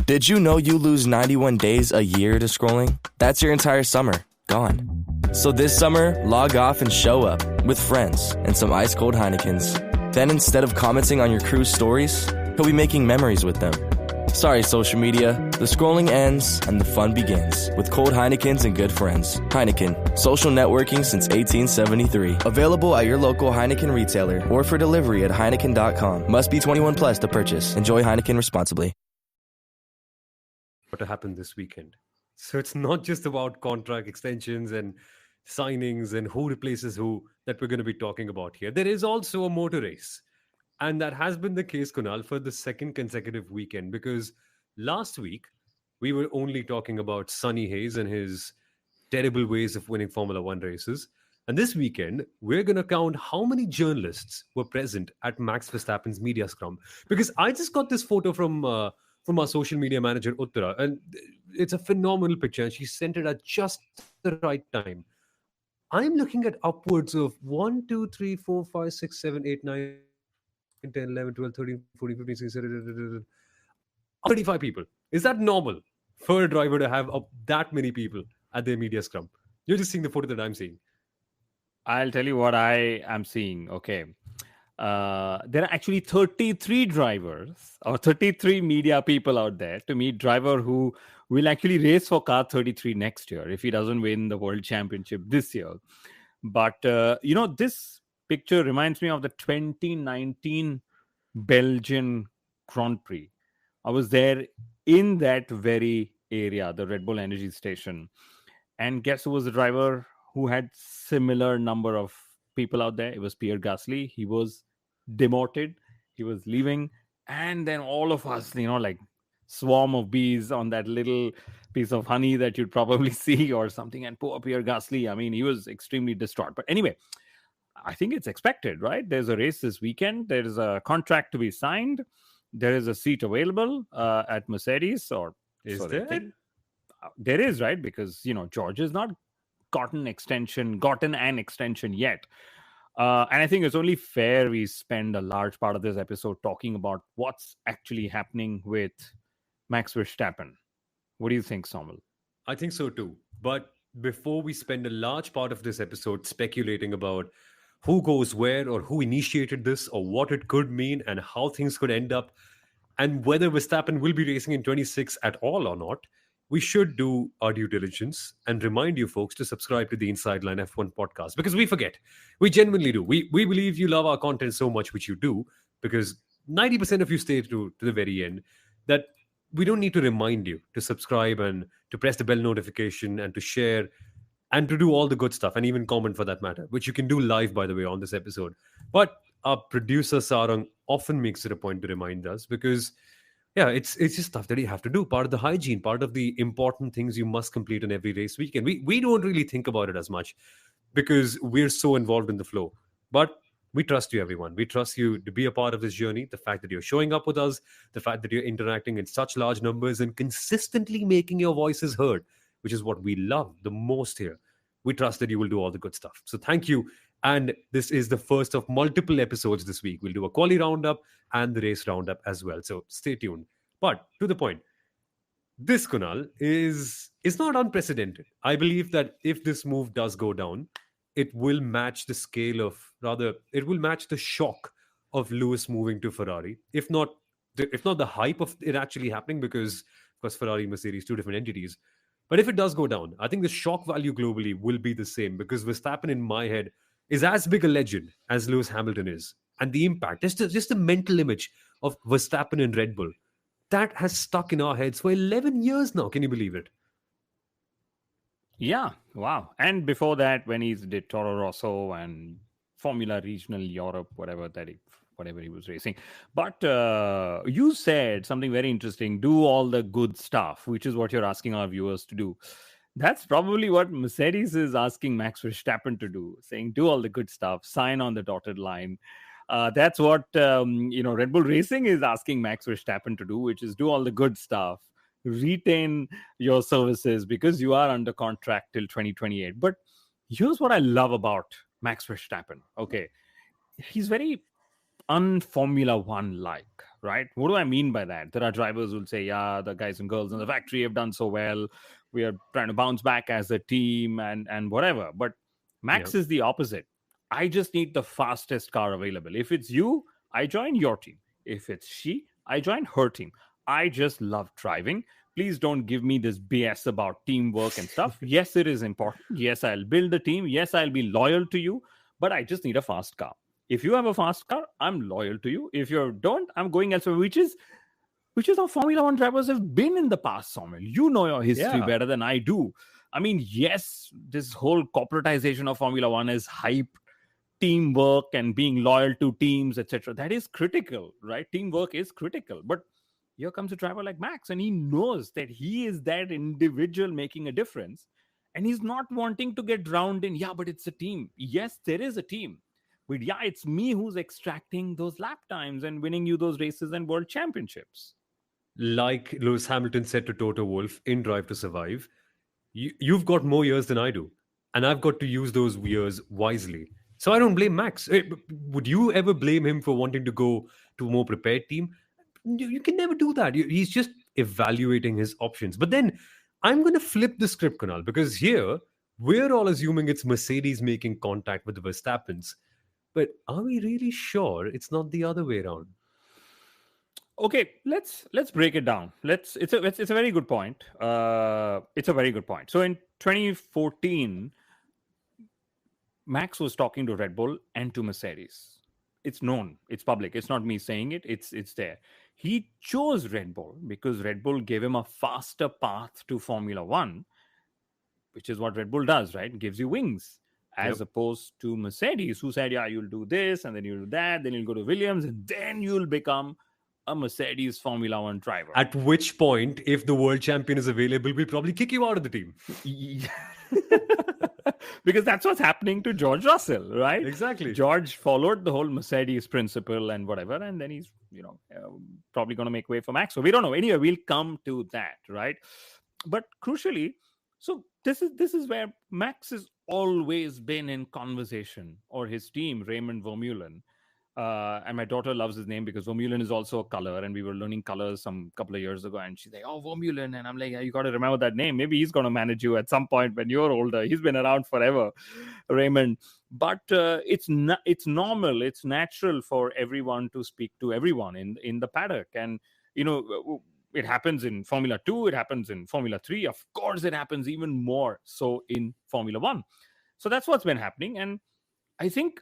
Did you know you lose 91 days a year to scrolling? That's your entire summer gone. So this summer, log off and show up with friends and some ice-cold Heinekens. Then instead of commenting on your crew's stories, he'll be making memories with them. Sorry, social media. The scrolling ends and the fun begins with cold Heinekens and good friends. Heineken, social networking since 1873. Available at your local Heineken retailer or for delivery at Heineken.com. Must be 21 plus to purchase. Enjoy Heineken responsibly. What to happen this weekend. So it's not just about contract extensions and signings and who replaces who that we're going to be talking about here. There is also a motor race. And that has been the case, Kunal, for the second consecutive weekend, because last week we were only talking about Sonny Hayes and his terrible ways of winning Formula One races. And this weekend, we're going to count how many journalists were present at Max Verstappen's media scrum. Because I just got this photo from our social media manager, Uttara, and it's a phenomenal picture. And she sent it at just the right time. I'm looking at upwards of 1, 2, 3, 4, 5, 6, 7, 8, 9, 10, 11, 12, 13, 14, 15, 16, 35 people. Is that normal for a driver to have that many people at their media scrum? You're just seeing the photo that I'm seeing. I'll tell you what I am seeing. Okay. There are actually 33 drivers or 33 media people out there to meet driver who will actually race for car 33 next year if he doesn't win the world championship this year. But, this picture reminds me of the 2019 Belgian Grand Prix. I was there in that very area, the Red Bull Energy Station. And guess who was the driver who had similar number of people out there? It was Pierre Gasly. He was demoted. He was leaving. And then all of us, like swarm of bees on that little piece of honey that you'd probably see or something. And poor Pierre Gasly, I mean, he was extremely distraught. But anyway, I think it's expected, right? There's a race this weekend. There is a contract to be signed. There is a seat available at Mercedes. Or is there? There is, right? Because, George has not gotten an extension yet. And I think it's only fair we spend a large part of this episode talking about what's actually happening with Max Verstappen. What do you think, Soumil? I think so too. But before we spend a large part of this episode speculating about who goes where or who initiated this or what it could mean and how things could end up and whether Verstappen will be racing in 26 at all or not, we should do our due diligence and remind you folks to subscribe to the Inside Line F1 podcast, because we forget. We genuinely do. We believe you love our content so much, which you do, because 90% of you stay to the very end, that we don't need to remind you to subscribe and to press the bell notification and to share and to do all the good stuff and even comment for that matter, which you can do live, by the way, on this episode. But our producer, Sarang, often makes it a point to remind us because, yeah, it's just stuff that you have to do. Part of the hygiene, part of the important things you must complete on every race weekend. We don't really think about it as much because we're so involved in the flow. But we trust you, everyone. We trust you to be a part of this journey. The fact that you're showing up with us, the fact that you're interacting in such large numbers and consistently making your voices heard, which is what we love the most here. We trust that you will do all the good stuff. So thank you. And this is the first of multiple episodes this week. We'll do a quali roundup and the race roundup as well. So stay tuned. But to the point, this, Kunal, is not unprecedented. I believe that if this move does go down, it will match the scale of, rather, it will match the shock of Lewis moving to Ferrari. If not the hype of it actually happening, because, of course, Ferrari and Mercedes, two different entities. But if it does go down, I think the shock value globally will be the same, because Verstappen, in my head, is as big a legend as Lewis Hamilton is. And the impact, just the mental image of Verstappen and Red Bull, that has stuck in our heads for 11 years now. Can you believe it? Yeah, wow. And before that, when he did Toro Rosso and Formula Regional Europe, whatever he was racing. But you said something very interesting, do all the good stuff, which is what you're asking our viewers to do. That's probably what Mercedes is asking Max Verstappen to do, saying do all the good stuff, sign on the dotted line. That's what Red Bull Racing is asking Max Verstappen to do, which is do all the good stuff, retain your services because you are under contract till 2028. But here's what I love about Max Verstappen. Okay, he's very un-Formula One like. right? What do I mean by that? There are drivers who'll say, yeah, the guys and girls in the factory have done so well. We are trying to bounce back as a team and whatever. But Yeah. Max is the opposite. I just need the fastest car available. If it's you, I join your team. If it's she, I join her team. I just love driving. Please don't give me this BS about teamwork and stuff. Yes, it is important. Yes, I'll build the team. Yes, I'll be loyal to you, but I just need a fast car. If you have a fast car, I'm loyal to you. If you don't, I'm going elsewhere, which is how Formula One drivers have been in the past, Soumil. You know your history Yeah. better than I do. I mean, yes, this whole corporatization of Formula One is hype, teamwork and being loyal to teams, etc. That is critical, right? Teamwork is critical. But here comes a driver like Max, and he knows that he is that individual making a difference. And he's not wanting to get drowned in, yeah, but it's a team. Yes, there is a team. But yeah, it's me who's extracting those lap times and winning you those races and world championships. Like Lewis Hamilton said to Toto Wolff in Drive to Survive, you've got more years than I do, and I've got to use those years wisely. So I don't blame Max. Would you ever blame him for wanting to go to a more prepared team? You can never do that. He's just evaluating his options. But then I'm going to flip the script, Kunal, because here we're all assuming it's Mercedes making contact with the Verstappens. But are we really sure it's not the other way around? Okay, let's break it down. It's a very good point. It's a very good point. So in 2014, Max was talking to Red Bull and to Mercedes. It's known, it's public. It's not me saying it. It's there. He chose Red Bull because Red Bull gave him a faster path to Formula One, which is what Red Bull does, right? It gives you wings. As Yep. opposed to Mercedes, who said, yeah, you'll do this, and then you'll do that, then you'll go to Williams, and then you'll become a Mercedes Formula One driver. At which point, if the world champion is available, we'll probably kick you out of the team. Because that's what's happening to George Russell, right? Exactly. George followed the whole Mercedes principle and whatever, and then he's, probably going to make way for Max. So we don't know. Anyway, we'll come to that, right? But crucially, so this is where Max has always been in conversation, or his team, Raymond Vermeulen. And my daughter loves his name because Vermeulen is also a color, and we were learning colors some couple of years ago, and she's like, oh, Vermeulen, and I'm like, yeah, you got to remember that name. Maybe he's going to manage you at some point when you're older. He's been around forever, Raymond. But it's normal, it's natural for everyone to speak to everyone in the paddock. And it happens in Formula 2, it happens in Formula 3, of course it happens even more so in Formula 1. So that's what's been happening. And I think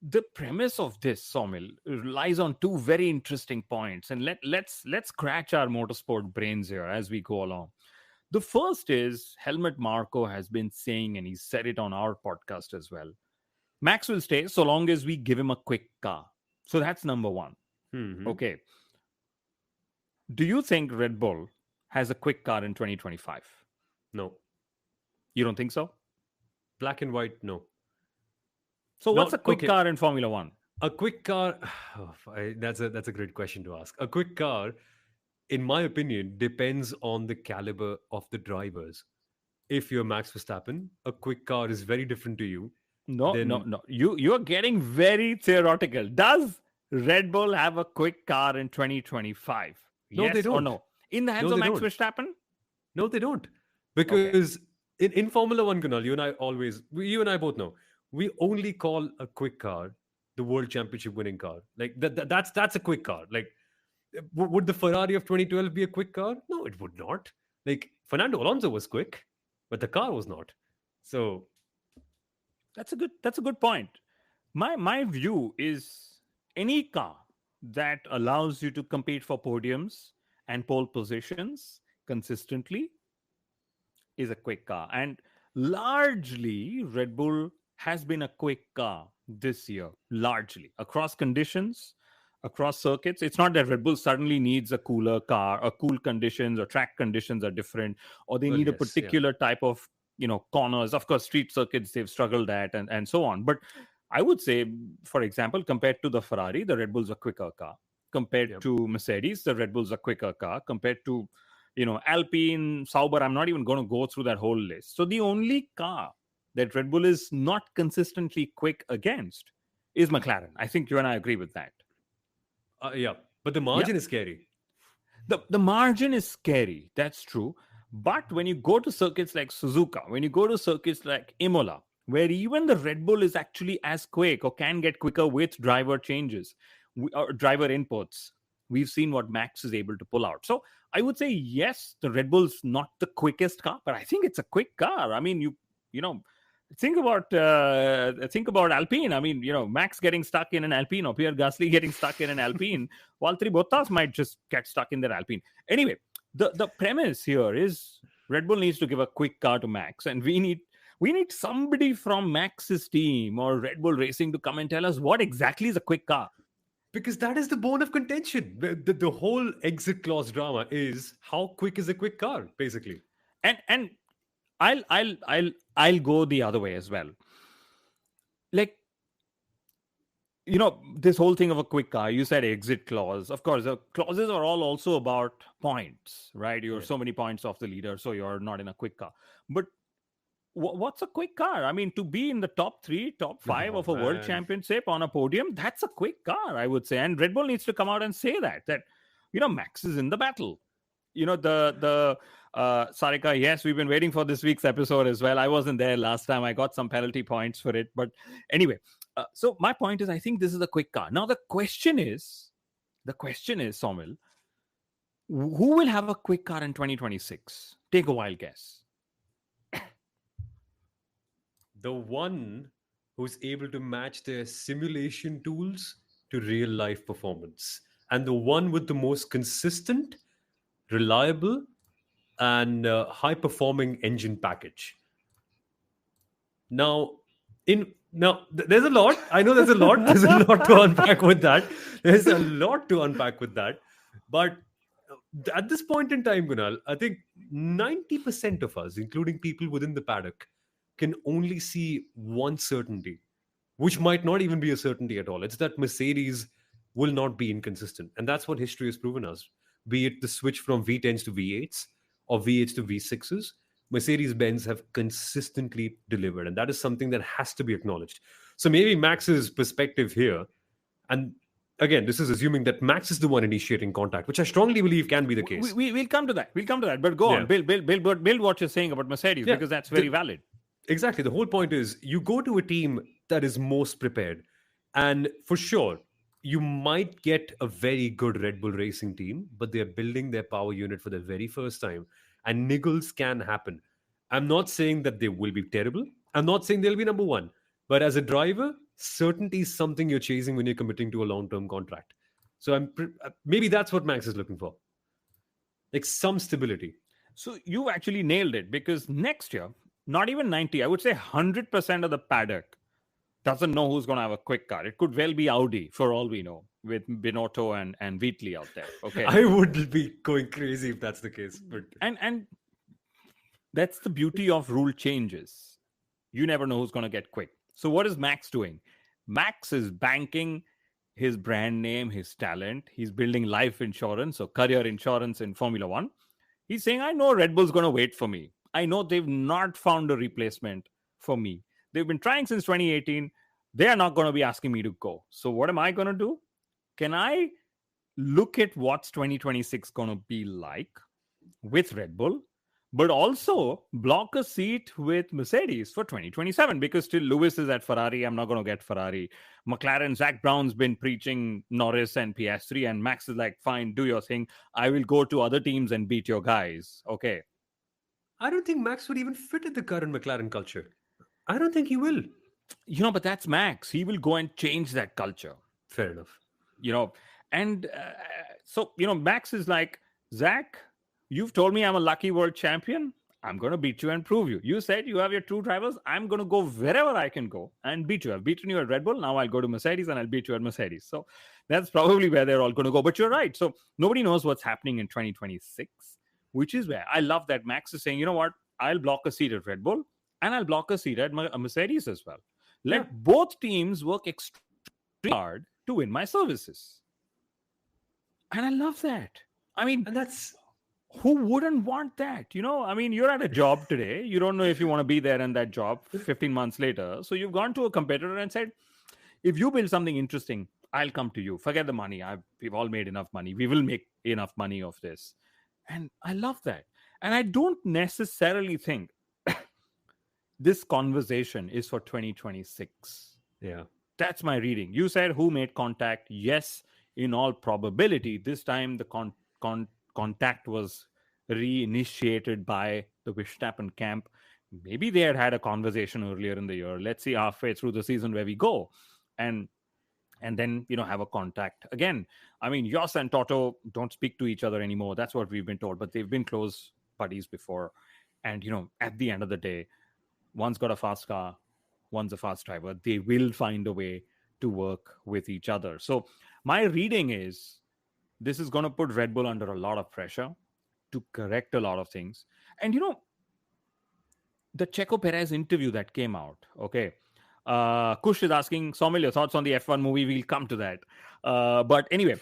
the premise of this, Soumil, lies on two very interesting points. And let's scratch our motorsport brains here as we go along. The first is Helmut Marko has been saying, and he said it on our podcast as well, Max will stay so long as we give him a quick car. So that's number one. Mhm. Okay. Do you think Red Bull has a quick car in 2025? No. You don't think so? Black and white, no. So what's Not- a quick okay. car in Formula One? A quick car, that's a great question to ask. A quick car, in my opinion, depends on the caliber of the drivers. If you're Max Verstappen, a quick car is very different to you. No. Then- You're getting very theoretical. Does Red Bull have a quick car in 2025? No, Yes they or don't. no? In the hands No, of they Max don't. Verstappen? No, they don't. Because in Formula One, Kunal, you and I both know, we only call a quick car the world championship winning car. Like that's a quick car. Like, would the Ferrari of 2012 be a quick car? No, it would not. Like, Fernando Alonso was quick, but the car was not. So That's a good point. My view is any car that allows you to compete for podiums and pole positions consistently is a quick car. And largely Red Bull has been a quick car this year, largely across conditions, across circuits. It's not that Red Bull suddenly needs a cooler car, or cool conditions or track conditions are different, or they Well, need a yes, yeah. particular type of corners. Of course, street circuits, they've struggled at, and so on. But I would say, for example, compared to the Ferrari, the Red Bull's a quicker car. Compared Yep. to Mercedes, the Red Bull's a quicker car. Compared to Alpine, Sauber, I'm not even going to go through that whole list. So the only car that Red Bull is not consistently quick against is McLaren. I think you and I agree with that. Yeah, but the margin is scary. The margin is scary. That's true. But when you go to circuits like Suzuka, when you go to circuits like Imola, where even the Red Bull is actually as quick or can get quicker with driver changes or driver inputs, we've seen what Max is able to pull out. So I would say yes, the Red Bull's not the quickest car, but I think it's a quick car. I mean, you know, think about Alpine. I mean, Max getting stuck in an Alpine or Pierre Gasly getting stuck in an Alpine. Valtteri Bottas might just get stuck in their Alpine. Anyway, the premise here is Red Bull needs to give a quick car to Max, and we need somebody from Max's team or Red Bull Racing to come and tell us what exactly is a quick car. Because that is the bone of contention. The whole exit clause drama is how quick is a quick car, basically. And I'll go the other way as well. Like, this whole thing of a quick car, you said exit clause. Of course, the clauses are all also about points, right? You're so many points off the leader, so you're not in a quick car. But what's a quick car? I mean, to be in the top 3, top 5 of a world championship on a podium, that's a quick car, I would say. And Red Bull needs to come out and say that Max is in the battle. The Sarika, yes, we've been waiting for this week's episode as well. I wasn't there last time. I got some penalty points for it. But anyway, so my point is, I think this is a quick car. Now, the question is, Soumil, who will have a quick car in 2026? Take a wild guess. The one who's able to match their simulation tools to real life performance. And the one with the most consistent, reliable, and high performing engine package. Now, there's a lot. I know there's a lot. There's a lot to unpack with that. But at this point in time, Kunal, I think 90% of us, including people within the paddock, can only see one certainty, which might not even be a certainty at all. It's that Mercedes will not be inconsistent. And that's what history has proven us. Be it the switch from V10s to V8s or V8s to V6s, Mercedes-Benz have consistently delivered. And that is something that has to be acknowledged. So maybe Max's perspective here, and again, this is assuming that Max is the one initiating contact, which I strongly believe can be the case. We'll come to that. But go on. Build what you're saying about Mercedes, because that's very valid. Exactly. The whole point is you go to a team that is most prepared. And for sure, you might get a very good Red Bull Racing team, but they're building their power unit for the very first time. And niggles can happen. I'm not saying that they will be terrible. I'm not saying they'll be number one. But as a driver, certainty is something you're chasing when you're committing to a long-term contract. So maybe that's what Max is looking for. Like some stability. So you actually nailed it, because next year, not even 90, I would say 100% of the paddock doesn't know who's going to have a quick car. It could well be Audi, for all we know, with Binotto and Wheatley out there. Okay, I would be going crazy if that's the case. But and that's the beauty of rule changes. You never know who's going to get quick. So what is Max doing? Max is banking his brand name, his talent. He's building life insurance or career insurance in Formula One. He's saying, I know Red Bull's going to wait for me. I know they've not found a replacement for me. They've been trying since 2018. They are not going to be asking me to go. So what am I going to do? Can I look at what's 2026 going to be like with Red Bull, but also block a seat with Mercedes for 2027? Because still Lewis is at Ferrari. I'm not going to get Ferrari. McLaren, Zach Brown's been preaching Norris and Piastri, and Max is like, fine, do your thing. I will go to other teams and beat your guys. Okay. I don't think Max would even fit in the current McLaren culture. I don't think he will. But that's Max. He will go and change that culture. Fair enough. And so, Max is like, Zach, you've told me I'm a lucky world champion. I'm going to beat you and prove you. You said you have your two drivers. I'm going to go wherever I can go and beat you. I've beaten you at Red Bull. Now I'll go to Mercedes and I'll beat you at Mercedes. So that's probably where they're all going to go. But you're right. So nobody knows what's happening in 2026. Which is where I love that Max is saying, you know what, I'll block a seat at Red Bull and I'll block a seat at Mercedes as well. Let both teams work extremely hard to win my services. And I love that. I mean, and that's who wouldn't want that? You're at a job today. You don't know if you want to be there in that job 15 months later. So you've gone to a competitor and said, if you build something interesting, I'll come to you. Forget the money. We've all made enough money. We will make enough money of this. And I love that. And I don't necessarily think this conversation is for 2026. Yeah. That's my reading. You said who made contact? Yes, in all probability, this time the contact was reinitiated by the Verstappen camp. Maybe they had a conversation earlier in the year. Let's see halfway through the season where we go. And then, have a contact again. I mean, Jos and Toto don't speak to each other anymore. That's what we've been told, but they've been close buddies before. And, at the end of the day, one's got a fast car, one's a fast driver. They will find a way to work with each other. So my reading is this is going to put Red Bull under a lot of pressure to correct a lot of things. And, the Checo Perez interview that came out, okay, Kush is asking, Soumil, your thoughts on the F1 movie? We'll come to that. But anyway.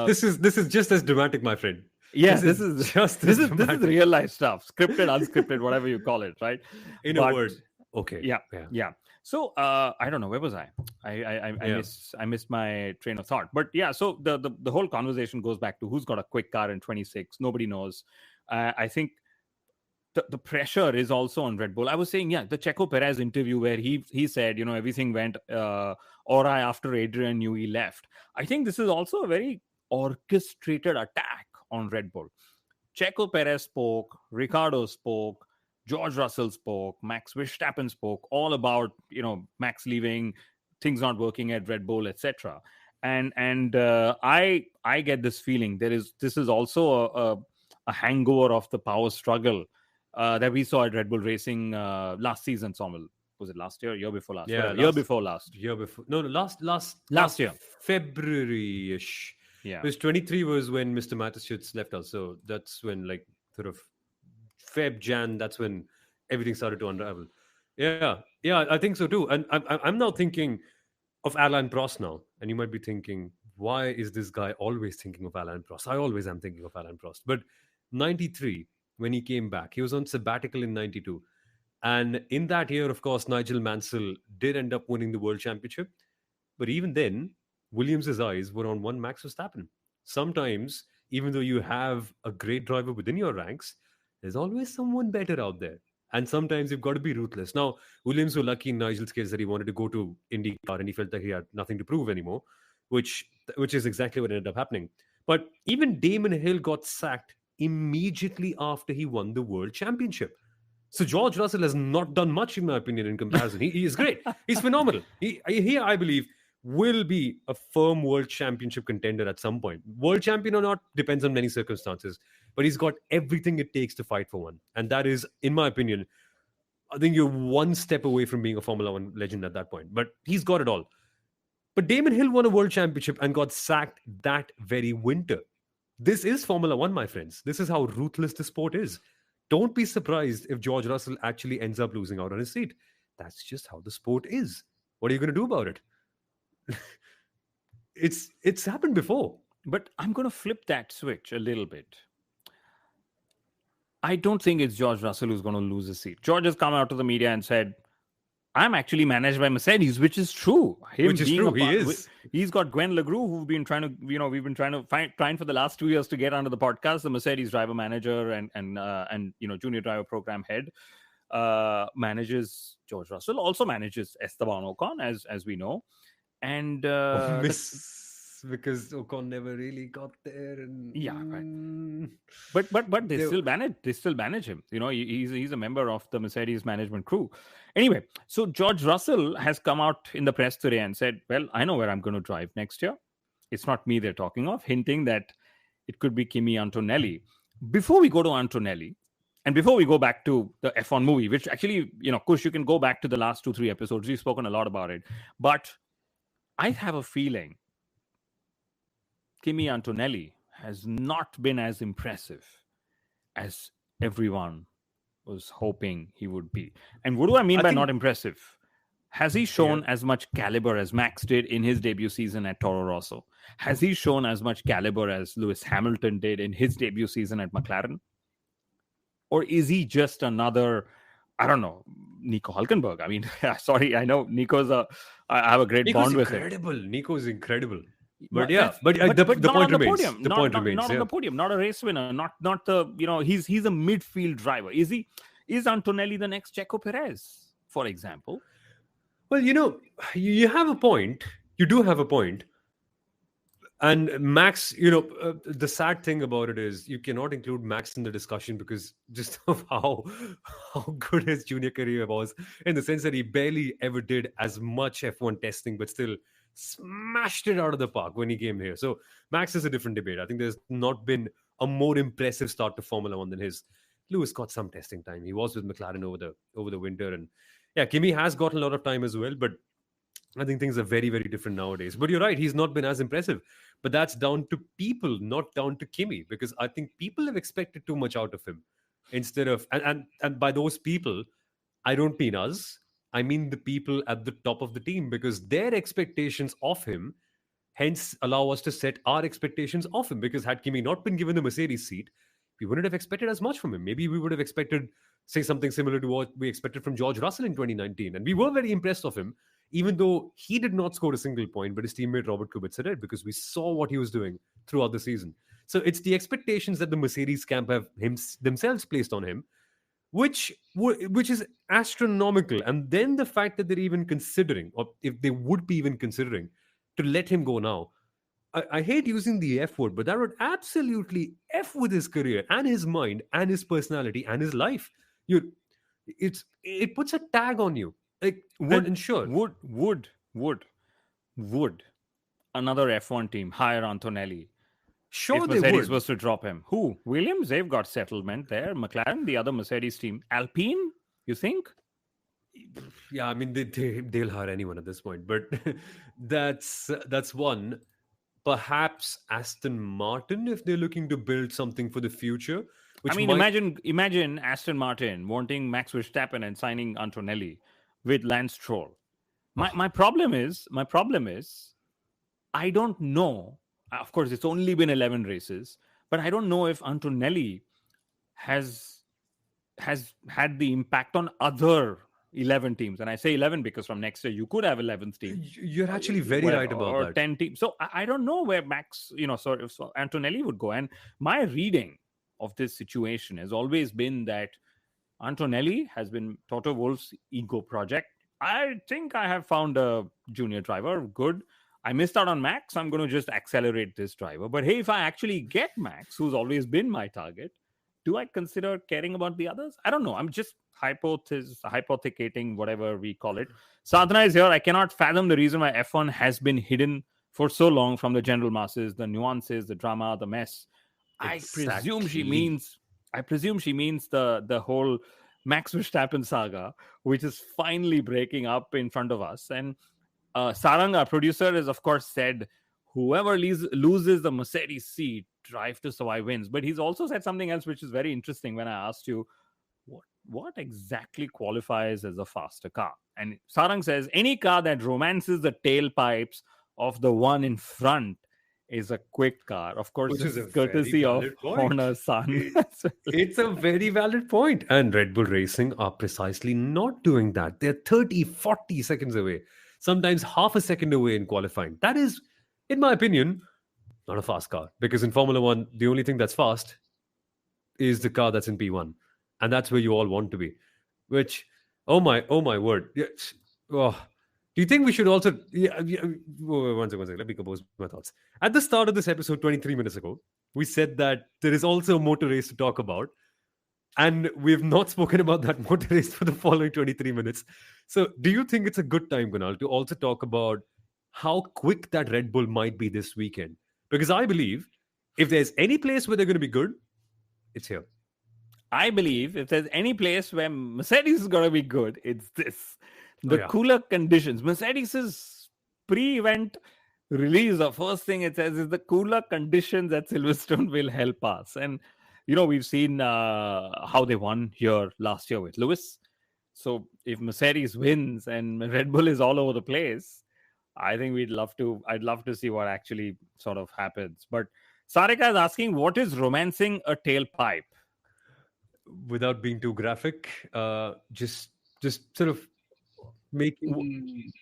This is just as dramatic, my friend. Yeah, this is real life stuff. Scripted, unscripted, whatever you call it, right? In a word. Okay. Yeah. So I don't know, where was I? I missed my train of thought. But yeah, so the whole conversation goes back to who's got a quick car in 26. Nobody knows. I think the pressure is also on Red Bull. I was saying, the Checo Perez interview where he said, everything went awry after Adrian Newey left. I think this is also a very orchestrated attack on Red Bull. Checo Perez spoke, Ricciardo spoke, George Russell spoke, Max Verstappen spoke, all about, Max leaving, things not working at Red Bull, etc. And I get this feeling this is also a hangover of the power struggle that we saw at Red Bull Racing last season, Soumil. Was it last year? Year before last? Yeah, year before last. Year before. No, last year. February-ish. Yeah. Because 23 was when Mr. Mateschitz left us. So that's when, sort of Feb, Jan, that's when everything started to unravel. Yeah, I think so too. And I'm now thinking of Alain Prost now. And you might be thinking, why is this guy always thinking of Alain Prost? I always am thinking of Alain Prost. But 93, when he came back, he was on sabbatical in 92. And in that year, of course, Nigel Mansell did end up winning the World Championship. But even then, Williams' eyes were on one Max Verstappen. Sometimes, even though you have a great driver within your ranks, there's always someone better out there. And sometimes you've got to be ruthless. Now, Williams were lucky in Nigel's case that he wanted to go to IndyCar and he felt that he had nothing to prove anymore, which is exactly what ended up happening. But even Damon Hill got sacked immediately after he won the World Championship. So George Russell has not done much, in my opinion, in comparison. He is great. He's phenomenal. He, I believe, will be a firm World Championship contender at some point. World champion or not depends on many circumstances. But he's got everything it takes to fight for one. And that is, in my opinion, I think you're one step away from being a Formula One legend at that point. But he's got it all. But Damon Hill won a World Championship and got sacked that very winter. This is Formula One, my friends. This is how ruthless the sport is. Don't be surprised if George Russell actually ends up losing out on his seat. That's just how the sport is. What are you going to do about it? It's happened before. But I'm going to flip that switch a little bit. I don't think it's George Russell who's going to lose his seat. George has come out to the media and said, I'm actually managed by Mercedes, which is true. He is. He's got Gwen Legru, who've been trying to, we've been trying for the last 2 years to get onto the podcast. The Mercedes driver manager and junior driver program head manages George Russell, also manages Esteban Ocon, as we know. And because Ocon never really got there. And right. But they still manage him. He's a member of the Mercedes management crew. Anyway, so George Russell has come out in the press today and said, well, I know where I'm going to drive next year. It's not me they're talking of, hinting that it could be Kimi Antonelli. Before we go to Antonelli, and before we go back to the F1 movie, which actually, Kush, you can go back to the last 2-3 episodes. We've spoken a lot about it. But I have a feeling Kimi Antonelli has not been as impressive as everyone was hoping he would be. And what do I mean by not impressive? Has he shown as much caliber as Max did in his debut season at Toro Rosso? Has he shown as much caliber as Lewis Hamilton did in his debut season at McLaren? Or is he just another, I don't know, Nico Hulkenberg. I mean, sorry, I know I have a great Nico's bond with him. incredible. Nico's incredible. But But yeah, but but the not point on the remains. podium. The point remains. Not on the podium. Not a race winner. Not the he's a midfield driver. Is Antonelli the next Checo Perez, for example? Well, you have a point. You do have a point. And Max, the sad thing about it is you cannot include Max in the discussion because just of how good his junior career was, in the sense that he barely ever did as much F1 testing, but still smashed it out of the park when he came here. So Max is a different debate. I think there's not been a more impressive start to Formula One than his. Lewis got some testing time. He was with McLaren over the winter, and yeah, Kimi has got a lot of time as well, but I think things are very, very different nowadays. But you're right, he's not been as impressive. But that's down to people, not down to Kimi, because I think people have expected too much out of him. Instead of and by those people, I don't mean us. I mean the people at the top of the team, because their expectations of him hence allow us to set our expectations of him. Because had Kimi not been given the Mercedes seat, we wouldn't have expected as much from him. Maybe we would have expected, say, something similar to what we expected from George Russell in 2019. And we were very impressed of him, even though he did not score a single point, but his teammate Robert Kubica did, because we saw what he was doing throughout the season. So it's the expectations that the Mercedes camp have themselves placed on him, which is astronomical. And then the fact that they're even considering, or if they would be even considering, to let him go now. I hate using the F word, but that would absolutely F with his career and his mind and his personality and his life. It puts a tag on you. Like, and sure. Would another F1 team hire Antonelli? Sure, if they Mercedes would. was to drop him. Who? Williams? They've got settlement there. McLaren, the other Mercedes team. Alpine? You think? Yeah, I mean they'll hire anyone at this point, but that's one. Perhaps Aston Martin, if they're looking to build something for the future. I mean, imagine Aston Martin wanting Max Verstappen and signing Antonelli with Lance Stroll. My problem is, I don't know. Of course, it's only been 11 races, but I don't know if Antonelli has had the impact on other 11 teams. And I say 11 because from next year you could have 11th team. You're actually very right about or that. 10 teams. So I don't know where Max, so Antonelli would go. And my reading of this situation has always been that Antonelli has been Toto Wolff's ego project. I think I have found a junior driver. Good. I missed out on Max. I'm going to just accelerate this driver. But hey, if I actually get Max, who's always been my target, do I consider caring about the others? I don't know. I'm just hypothecating, whatever we call it. Sadhana is here. I cannot fathom the reason why F1 has been hidden for so long from the general masses, the nuances, the drama, the mess. Exactly. I presume she means the whole Max Verstappen saga, which is finally breaking up in front of us. And Sarang, our producer, has of course said, whoever loses the Mercedes seat, Drive to Survive wins. But he's also said something else, which is very interesting when I asked you, what exactly qualifies as a faster car? And Sarang says, any car that romances the tailpipes of the one in front is a quick car. Of course, this is courtesy of Horner's son. It's a very valid point. And Red Bull Racing are precisely not doing that. They're 30, 40 seconds away, sometimes half a second away in qualifying. That is, in my opinion, not a fast car. Because in Formula One, the only thing that's fast is the car that's in P1. And that's where you all want to be. Which, oh my word. Yes. Oh. Do you think we should also... one second. Let me compose my thoughts. At the start of this episode, 23 minutes ago, we said that there is also a motor race to talk about. And we have not spoken about that motor race for the following 23 minutes. So do you think it's a good time, Kunal, to also talk about how quick that Red Bull might be this weekend? Because I believe if there's any place where they're going to be good, it's here. I believe if there's any place where Mercedes is going to be good, it's this. The cooler conditions. Mercedes's pre-event release, the first thing it says is the cooler conditions at Silverstone will help us. And, we've seen how they won here last year with Lewis. So if Mercedes wins and Red Bull is all over the place, I think I'd love to see what actually sort of happens. But Sarika is asking, what is romancing a tailpipe? Without being too graphic, just Just sort of making.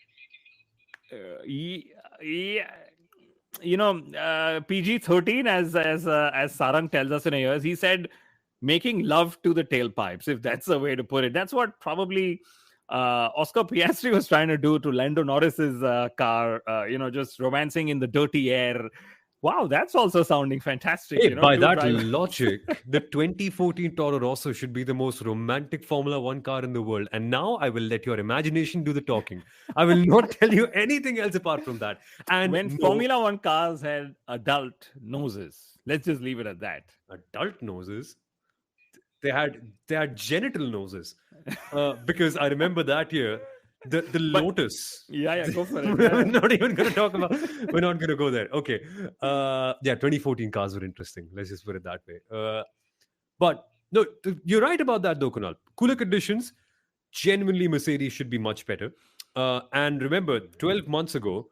Yeah, PG-13, as Sarang tells us in a years, he said making love to the tailpipes, if that's the way to put it. That's what probably Oscar Piastri was trying to do to Lando Norris's car, just romancing in the dirty air. Wow, that's also sounding fantastic. Hey, by two that drivers. logic, the 2014 Toro Rosso should be the most romantic Formula One car in the world. And now I will let your imagination do the talking. I will not tell you anything else apart from that. And When no, Formula One cars had adult noses, let's just leave it at that. adult noses, they had genital noses. Because I remember that year, the Lotus. Yeah, go for it. We're not even going to talk about. We're not going to go there. Okay. 2014 cars were interesting. Let's just put it that way. But no, you're right about that, though, Kunal. Cooler conditions, genuinely, Mercedes should be much better. And remember, 12 months ago,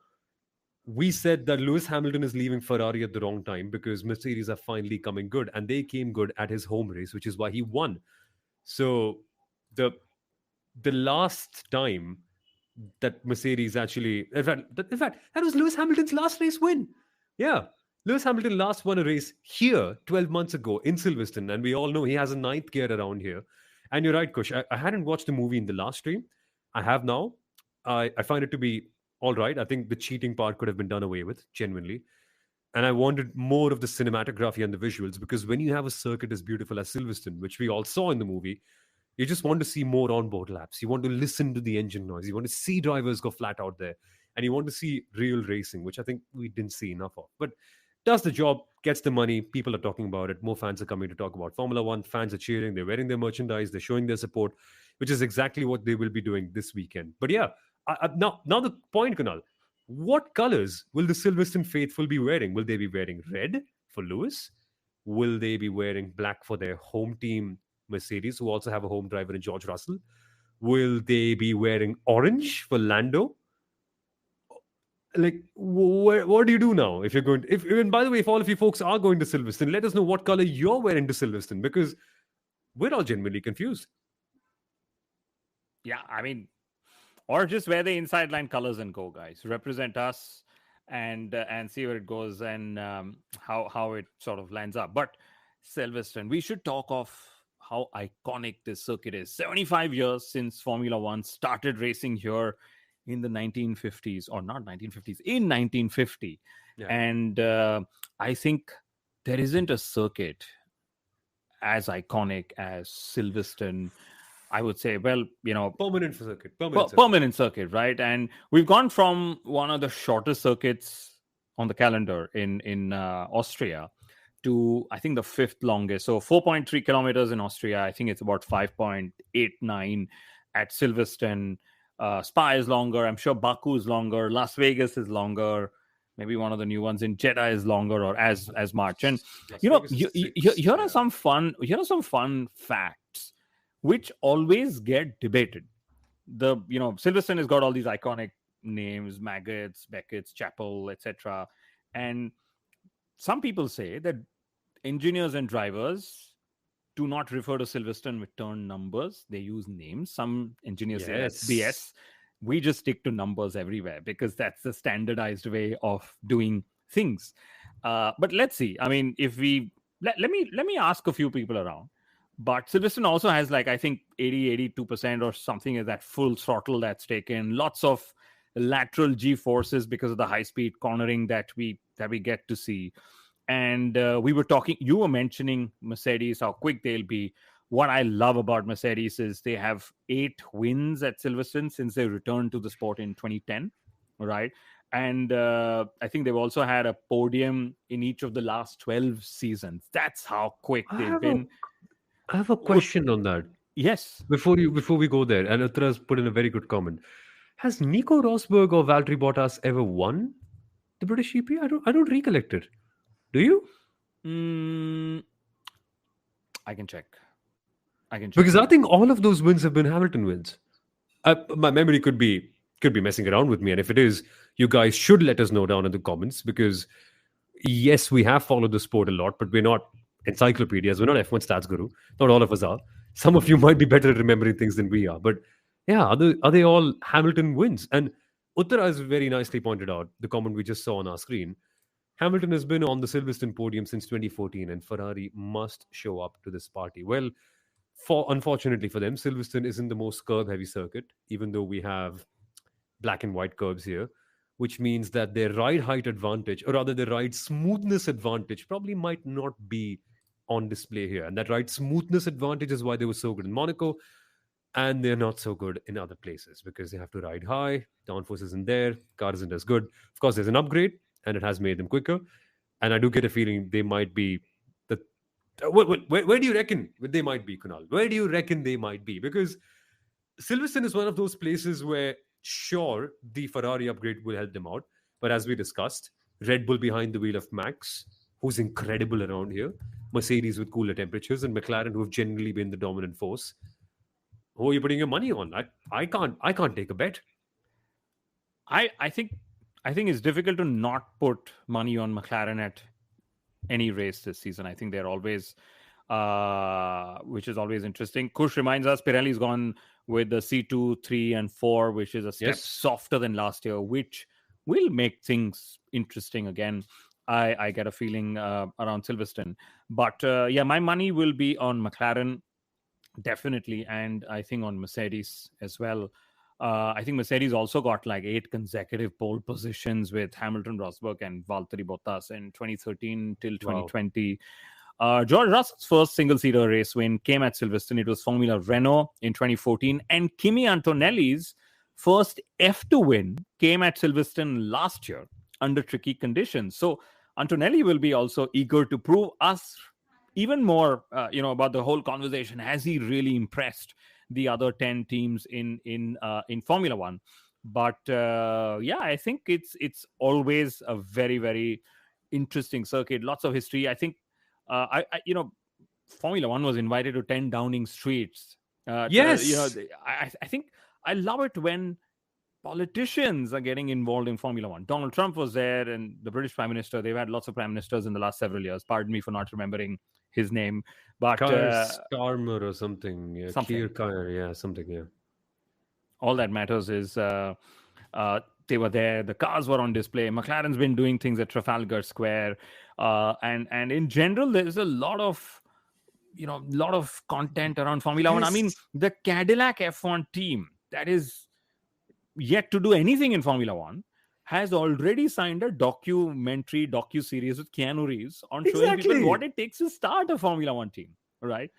we said that Lewis Hamilton is leaving Ferrari at the wrong time because Mercedes are finally coming good, and they came good at his home race, which is why he won. So the last time that Mercedes actually, in fact, that was Lewis Hamilton's last race win. Yeah, Lewis Hamilton last won a race here 12 months ago in Silverstone, and we all know he has a ninth gear around here. And you're right, Kush. I hadn't watched the movie in the last stream. I have now. I find it to be all right. I think the cheating part could have been done away with, genuinely. And I wanted more of the cinematography and the visuals because when you have a circuit as beautiful as Silverstone, which we all saw in the movie, you just want to see more onboard laps. You want to listen to the engine noise. You want to see drivers go flat out there. And you want to see real racing, which I think we didn't see enough of. But does the job, gets the money. People are talking about it. More fans are coming to talk about Formula One. Fans are cheering. They're wearing their merchandise. They're showing their support, which is exactly what they will be doing this weekend. But yeah, now the point, Kunal. What colors will the Silverstone faithful be wearing? Will they be wearing red for Lewis? Will they be wearing black for their home team, Mercedes, who also have a home driver in George Russell? Will they be wearing orange for Lando? Like, what do you do now if you're going to, and by the way, if all of you folks are going to Silverstone, let us know what color you're wearing to Silverstone because we're all genuinely confused. Yeah, I mean, or just wear the inside line colors and go, guys. Represent us and see where it goes and how it sort of lands up. But Silverstone, we should talk of how iconic this circuit is. 75 years since Formula One started racing here in the 1950s, or not 1950s, in 1950. Yeah. And I think there isn't a circuit as iconic as Silverstone. I would say, well, permanent circuit, right? And we've gone from one of the shortest circuits on the calendar in Austria to, I think, the fifth longest. So 4.3 kilometers in Austria. I think it's about 5.89 at Silverstone. Spa is longer. I'm sure Baku is longer. Las Vegas is longer. Maybe one of the new ones in Jeddah is longer, or as much. And here are some fun facts which always get debated. Silverstone has got all these iconic names: Maggots, Beckett's, Chapel, etc. And some people say that engineers and drivers do not refer to Silverstone with turn numbers. They use names. Some engineers say that's BS. We just stick to numbers everywhere because that's the standardized way of doing things. But let's see. I mean, if we let me ask a few people around. But Silverstone also has, like, I think 82% or something is that full throttle that's taken. Lots of lateral G forces because of the high speed cornering that we get to see. And you were mentioning Mercedes, how quick they'll be. What I love about Mercedes is they have 8 wins at Silverstone since they returned to the sport in 2010, right? And I think they've also had a podium in each of the last 12 seasons. That's how quick they've been. I have a question on that. Yes. Before we go there, and Uttara's put in a very good comment. Has Nico Rosberg or Valtteri Bottas ever won the British GP? I don't recollect it. Do you? I can check. Because I think all of those wins have been Hamilton wins. My memory could be messing around with me, and if it is, you guys should let us know down in the comments. Because yes, we have followed the sport a lot, but we're not encyclopedias. We're not F1 stats guru. Not all of us are. Some of you might be better at remembering things than we are. But Yeah, are they all Hamilton wins? And Uttara has very nicely pointed out the comment we just saw on our screen. Hamilton has been on the Silverstone podium since 2014, and Ferrari must show up to this party. Well, unfortunately for them, Silverstone isn't the most curb-heavy circuit, even though we have black and white curves here, which means that their ride height advantage, or rather their ride smoothness advantage, probably might not be on display here. And that ride smoothness advantage is why they were so good in Monaco, and they're not so good in other places because they have to ride high, downforce isn't there, car isn't as good. Of course, there's an upgrade, and it has made them quicker. And I do get a feeling they might be the. Where do you reckon they might be, Kunal? Where do you reckon they might be? Because Silverstone is one of those places where, sure, the Ferrari upgrade will help them out. But as we discussed, Red Bull behind the wheel of Max, who's incredible around here, Mercedes with cooler temperatures, and McLaren, who have generally been the dominant force. Who are you putting your money on? I can't take a bet. I think it's difficult to not put money on McLaren at any race this season. I think they're always, which is always interesting. Kush reminds us Pirelli's gone with the C2, 3, and 4, which is a step softer than last year, which will make things interesting again. I get a feeling around Silverstone. But yeah, my money will be on McLaren, definitely. And I think on Mercedes as well. I think Mercedes also got like 8 consecutive pole positions with Hamilton, Rosberg, and Valtteri Bottas in 2013 till 2020. George Russell's first single-seater race win came at Silverstone. It was Formula Renault in 2014. And Kimi Antonelli's first F2 win came at Silverstone last year under tricky conditions. So Antonelli will be also eager to prove us even more, about the whole conversation. Has he really impressed the other 10 teams in Formula One? But yeah, I think it's always a very, very interesting circuit. Lots of history. I think Formula One was invited to 10 Downing Streets. Yes. I think I love it when politicians are getting involved in Formula One. Donald Trump was there, and the British Prime Minister. They've had lots of prime ministers in the last several years. Pardon me for not remembering his name, but Starmer or something. Yeah, something. Something. Yeah. All that matters is they were there. The cars were on display. McLaren's been doing things at Trafalgar Square, and in general, there's a lot of content around Formula One. I mean, the Cadillac F1 team that is yet to do anything in Formula One has already signed a docu-series with Keanu Reeves on showing people what it takes to start a Formula One team, right?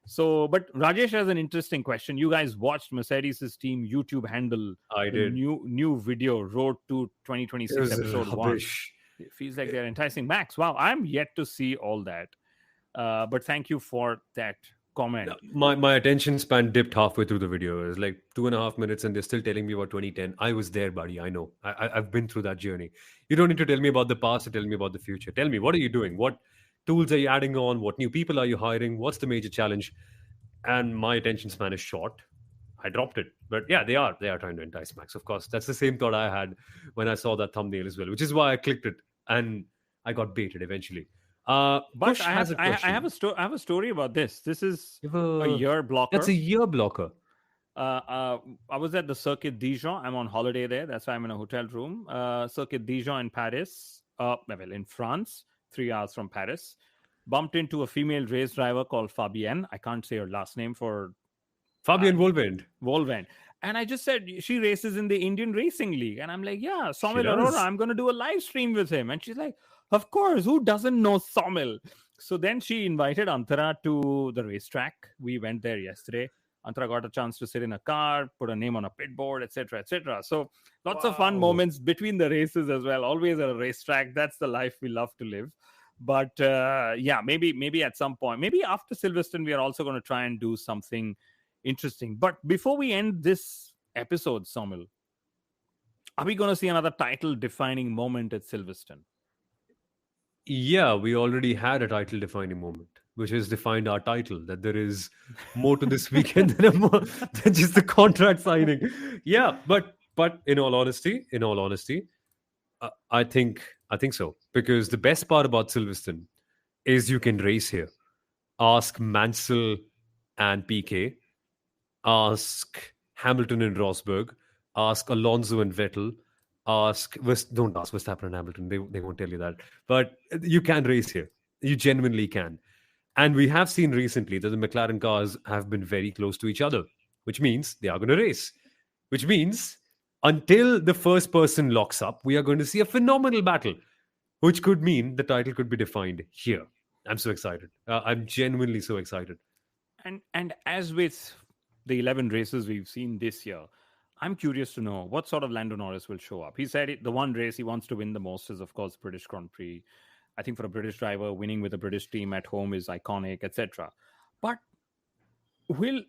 So, but Rajesh has an interesting question. You guys watched Mercedes' team YouTube handle. I did. New video, Road to 2026 episode 1. It feels like they're enticing Max. Wow, I'm yet to see all that. But thank you for that comment. My attention span dipped halfway through the video. It was like 2.5 minutes, and they're still telling me about 2010. I was there, buddy. I know. I've been through that journey. You don't need to tell me about the past or tell me about the future. Tell me, what are you doing? What tools are you adding on? What new people are you hiring? What's the major challenge? And my attention span is short. I dropped it. But yeah, they are trying to entice Max. Of course, that's the same thought I had when I saw that thumbnail as well, which is why I clicked it and I got baited eventually. But I have a story about this. This is a year blocker. That's a year blocker. I was at the Circuit Dijon. I'm on holiday there. That's why I'm in a hotel room. Circuit Dijon in Paris. In France, 3 hours from Paris. Bumped into a female race driver called Fabienne. I can't say her last name for Fabienne Volvend. Volvend. And I just said, she races in the Indian Racing League. And I'm like, yeah, Soumil Arora, I'm going to do a live stream with him. And she's like, of course, who doesn't know Soumil? So then she invited Antara to the racetrack. We went there yesterday. Antara got a chance to sit in a car, put a name on a pit board, etc., etc. So lots of fun moments between the races as well. Always at a racetrack. That's the life we love to live. But yeah, maybe at some point, maybe after Silverstone, we are also going to try and do something interesting. But before we end this episode, Soumil, are we going to see another title-defining moment at Silverstone? Yeah, we already had a title-defining moment, which has defined our title, that there is more to this weekend than just the contract signing. Yeah, but in all honesty, I think so. Because the best part about Silverstone is you can race here. Ask Mansell and PK. Ask Hamilton and Rosberg, ask Alonso and Vettel, don't ask Verstappen and Hamilton. They won't tell you that. But you can race here. You genuinely can. And we have seen recently that the McLaren cars have been very close to each other, which means they are going to race. Which means until the first person locks up, we are going to see a phenomenal battle, which could mean the title could be defined here. I'm so excited. I'm genuinely so excited. And as with the 11 races we've seen this year, I'm curious to know what sort of Lando Norris will show up. He said the one race he wants to win the most is, of course, British Grand Prix. I think for a British driver, winning with a British team at home is iconic, etc. But will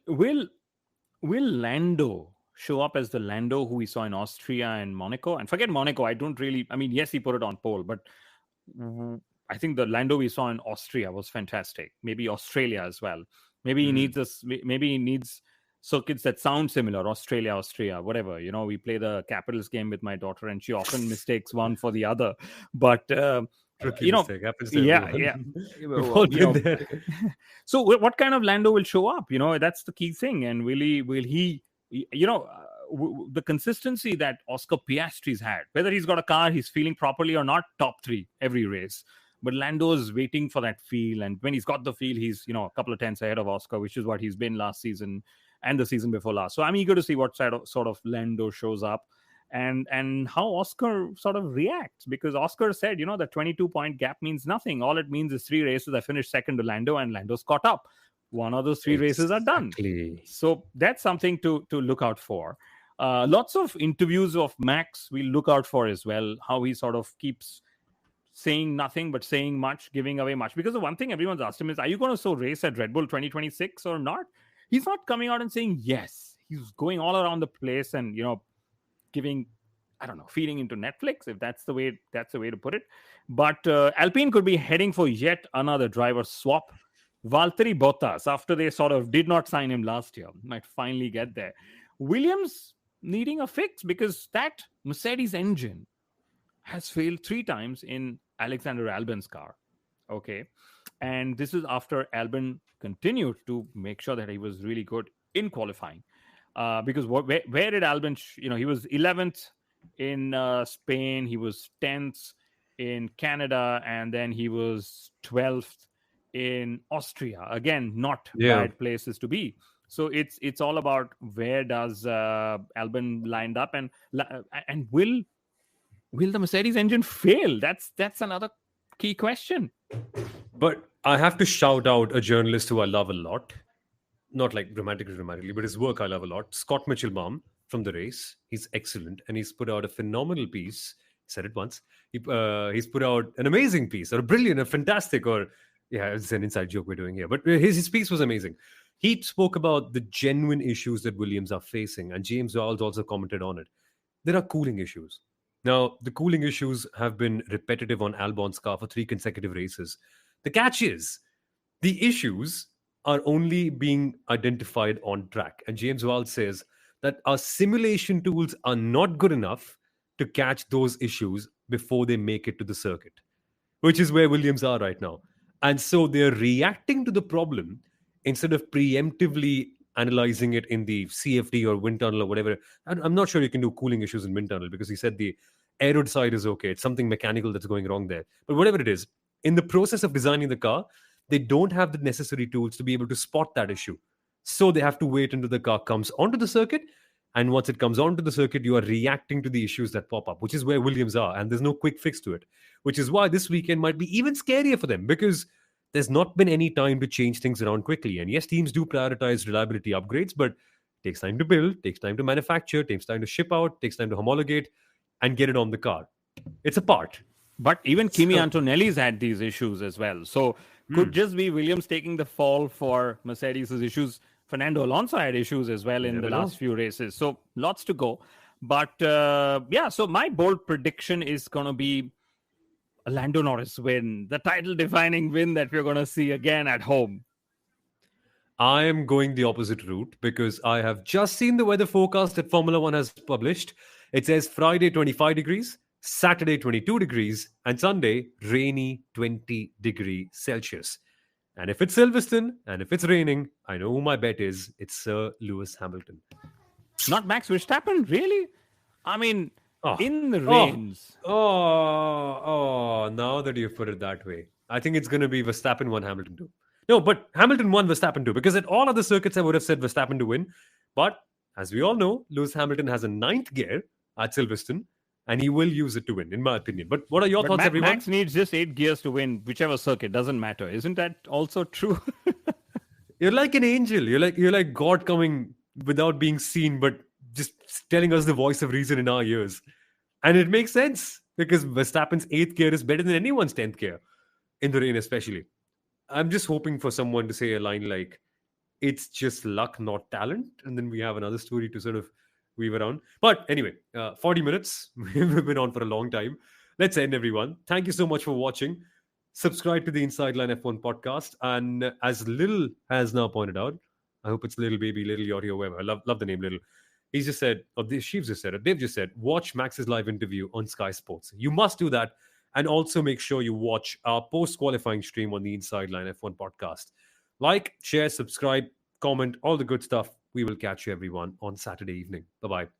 Lando show up as the Lando who we saw in Austria and Monaco? And forget Monaco, I don't really. I mean, yes, he put it on pole, but I think the Lando we saw in Austria was fantastic. Maybe Australia as well. Maybe he needs us. Maybe he needs circuits that sound similar. Austria, whatever. We play the Capitals game with my daughter, and she often mistakes one for the other. But mistake happens to yeah. We've all been there. So, what kind of Lando will show up? That's the key thing. And will he? The consistency that Oscar Piastri's had, whether he's got a car, he's feeling properly or not, top 3 every race. But Lando's waiting for that feel, and when he's got the feel, he's a couple of tenths ahead of Oscar, which is what he's been last season and the season before last. So I'm eager to see what sort of Lando shows up, and how Oscar sort of reacts, because Oscar said, the 22-point gap means nothing. All it means is 3 races I finished second to Lando, and Lando's caught up. One of those 3 races are done. So that's something to look out for. Lots of interviews of Max we'll look out for as well, how he sort of keeps saying nothing but saying much, giving away much. Because the one thing everyone's asked him is, are you going to race at Red Bull 2026 or not? He's not coming out and saying yes. He's going all around the place and, giving, I don't know, feeding into Netflix, if that's the way to put it. But Alpine could be heading for yet another driver swap. Valtteri Bottas, after they sort of did not sign him last year, might finally get there. Williams needing a fix, because that Mercedes engine has failed 3 times in Alexander Albon's car. Okay. And this is after Albon continued to make sure that he was really good in qualifying. Because where did Albon, he was 11th in Spain, he was 10th in Canada, and then he was 12th in Austria. Again, not bad places to be. So it's all about where does Albon lined up, and will the Mercedes engine fail? That's another key question. But I have to shout out a journalist who I love a lot. Not like dramatically, but his work I love a lot. Scott Mitchell-Baum from The Race. He's excellent, and he's put out a phenomenal piece. He said it once. He's put out an amazing piece, or a brilliant, or fantastic, or it's an inside joke we're doing here. But his piece was amazing. He spoke about the genuine issues that Williams are facing, and James Vowles also commented on it. There are cooling issues. Now, the cooling issues have been repetitive on Albon's car for 3 consecutive races. The catch is, the issues are only being identified on track. And James Vowles says that our simulation tools are not good enough to catch those issues before they make it to the circuit, which is where Williams are right now. And so they're reacting to the problem instead of preemptively analyzing it in the CFD or wind tunnel or whatever. I'm not sure you can do cooling issues in wind tunnel, because he said the aero side is okay. It's something mechanical that's going wrong there. But whatever it is, in the process of designing the car, they don't have the necessary tools to be able to spot that issue. So they have to wait until the car comes onto the circuit. And once it comes onto the circuit, you are reacting to the issues that pop up, which is where Williams are. And there's no quick fix to it, which is why this weekend might be even scarier for them, because there's not been any time to change things around quickly. And yes, teams do prioritize reliability upgrades, but it takes time to build, takes time to manufacture, takes time to ship out, takes time to homologate and get it on the car. It's a part. But even Kimi Antonelli's had these issues as well. So could just be Williams taking the fall for Mercedes' issues. Fernando Alonso had issues as well in the last few races. So lots to go. But so my bold prediction is going to be a Lando Norris win, the title-defining win that we're going to see again at home. I am going the opposite route, because I have just seen the weather forecast that Formula One has published. It says Friday 25 degrees, Saturday 22 degrees, and Sunday rainy 20 degrees Celsius. And if it's Silverstone and if it's raining, I know who my bet is. It's Sir Lewis Hamilton. Not Max Verstappen, really? I mean, Oh, in the oh, rains. now that you've put it that way, I think it's going to be Verstappen 1, Hamilton 2. No, but Hamilton 1, Verstappen 2, because at all other circuits I would have said Verstappen to win. But as we all know, Lewis Hamilton has a ninth gear at Silverstone, and he will use it to win, in my opinion. But what are your But thoughts, everyone? Max needs just 8 gears to win whichever circuit. Doesn't matter. Isn't that also true? You're like an angel. You're like God coming without being seen, but just telling us the voice of reason in our ears. And it makes sense because Verstappen's 8th gear is better than anyone's 10th gear in the rain, especially. I'm just hoping for someone to say a line like, it's just luck, not talent. And then we have another story to sort of weave around. But anyway, 40 minutes. We've been on for a long time. Let's end, everyone. Thank you so much for watching. Subscribe to the Inside Line F1 podcast. And as Lil has now pointed out, I hope it's Little Baby, Little Yori, or whoever. I love the name Little. He's just said, or Sheaves just said it, they've just said, watch Max's live interview on Sky Sports. You must do that. And also make sure you watch our post-qualifying stream on the Inside Line F1 podcast. Like, share, subscribe, comment, all the good stuff. We will catch you, everyone, on Saturday evening. Bye-bye.